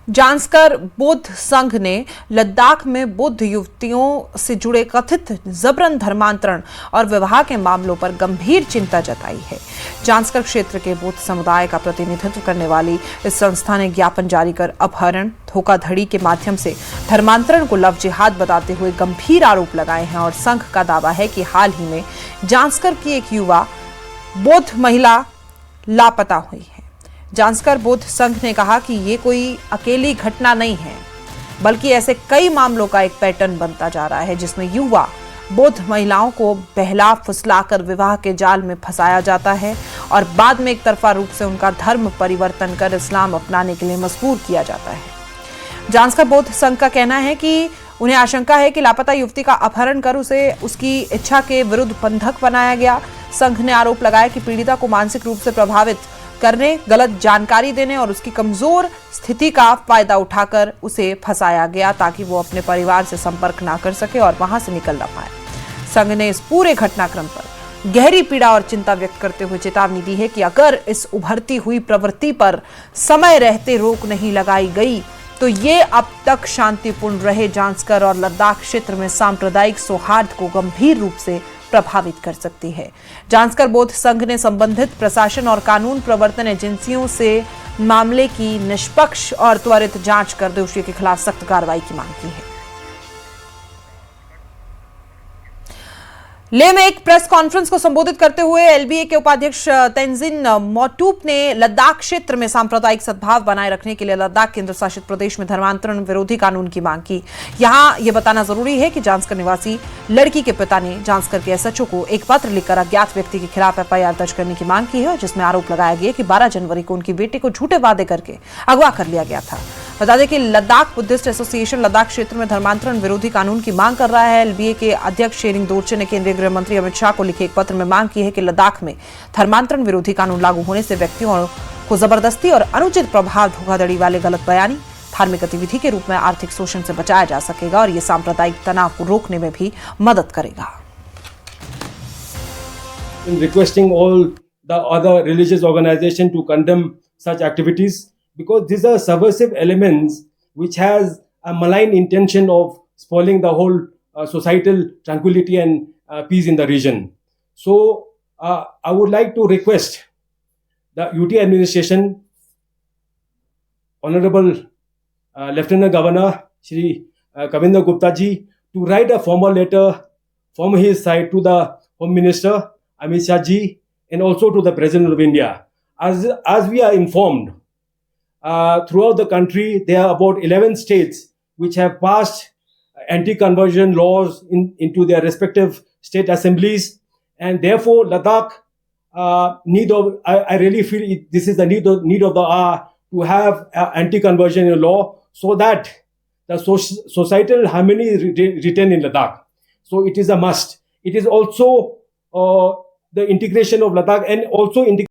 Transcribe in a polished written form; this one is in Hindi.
जांस्कर बौद्ध संघ ने लद्दाख में बौद्ध युवतियों से जुड़े कथित जबरन धर्मांतरण और विवाह के मामलों पर गंभीर चिंता जताई है। जांस्कर क्षेत्र के बौद्ध समुदाय का प्रतिनिधित्व करने वाली इस संस्था ने ज्ञापन जारी कर अपहरण, धोखाधड़ी के माध्यम से धर्मांतरण को लव जिहाद बताते हुए गंभीर आरोप लगाए हैं और संघ का दावा है कि हाल ही में जांस्कर की एक युवा बौद्ध महिला लापता हुई है। जांस्कर बौद्ध संघ ने कहा कि ये कोई अकेली घटना नहीं है, बल्कि ऐसे कई मामलों का एक पैटर्न बनता जा रहा है जिसमें युवा बौद्ध महिलाओं को बहला फुसलाकर विवाह के जाल में फंसाया जाता है और बाद में एक तरफा रूप से उनका धर्म परिवर्तन कर इस्लाम अपनाने के लिए मजबूर किया जाता है। जांस्कर बौद्ध संघ का कहना है कि उन्हें आशंका है कि लापता युवती का अपहरण कर उसे उसकी इच्छा के विरुद्ध बंधक बनाया गया। संघ ने आरोप लगाया कि पीड़िता को मानसिक रूप से प्रभावित करने, गलत जानकारी देने और उसकी कमजोर स्थिति का फायदा उठाकर उसे फंसाया गया ताकि वो अपने परिवार से संपर्क ना कर सके और वहां से निकल ना पाए। संघ ने इस पूरे घटनाक्रम पर गहरी पीड़ा और चिंता व्यक्त करते हुए चेतावनी दी है कि अगर इस उभरती हुई प्रवृत्ति पर समय रहते रोक नहीं लगाई गई तो ये अब तक शांतिपूर्ण रहे जांस्कर और लद्दाख क्षेत्र में सांप्रदायिक सौहार्द को गंभीर रूप से प्रभावित कर सकती है। जांस्कर बौद्ध संघ ने संबंधित प्रशासन और कानून प्रवर्तन एजेंसियों से मामले की निष्पक्ष और त्वरित जांच कर दोषियों के खिलाफ सख्त कार्रवाई की मांग की है। लेह में एक प्रेस कॉन्फ्रेंस को संबोधित करते हुए एलबीए के उपाध्यक्ष तेंजिन मोटूप ने लद्दाख क्षेत्र में सांप्रदायिक सद्भाव बनाए रखने के लिए लद्दाख केंद्र शासित प्रदेश में धर्मांतरण विरोधी कानून की मांग की। यहां यह बताना जरूरी है कि जांस्कर निवासी लड़की के पिता ने जांस्कर के एसएचओ को एक पत्र लिखकर अज्ञात व्यक्ति के खिलाफ एफआईआर दर्ज करने की मांग की है, जिसमें आरोप लगाया गया कि 12 जनवरी को उनकी बेटी को झूठे वादे करके अगवा कर लिया गया था। बता दें कि लद्दाख बुद्धिस्ट एसोसिएशन लद्दाख क्षेत्र में धर्मांतरण विरोधी कानून की मांग कर रहा है। एलबीए के अध्यक्ष शेरिंग दोरचे ने केंद्रीय गृह मंत्री अमित शाह को लिखे एक पत्र में मांग की है कि लद्दाख में धर्मांतरण विरोधी कानून लागू होने से व्यक्तियों को जबरदस्ती और अनुचित प्रभाव, धोखाधड़ी वाले गलत बयानी, धार्मिक गतिविधि के रूप में आर्थिक शोषण से बचाया जा सकेगा और ये सांप्रदायिक तनाव को रोकने में भी मदद करेगा। Requesting all the other religious organizations to condemn such activities because these are subversive elements which has a malign intention of spoiling the whole societal tranquility and peace in the region. So I would like to request the UT administration, Honorable Lieutenant Governor Shri Kavinder Gupta ji, to write a formal letter from his side to the Home Minister Amit Shah ji and also to the President of India. As we are informed, throughout the country there are about 11 states which have passed anti-conversion laws into their respective state assemblies, and therefore Ladakh I really feel this is the need of the hour to have anti-conversion law so that the societal harmony retain in Ladakh. So it is a must. It is also the integration of Ladakh and also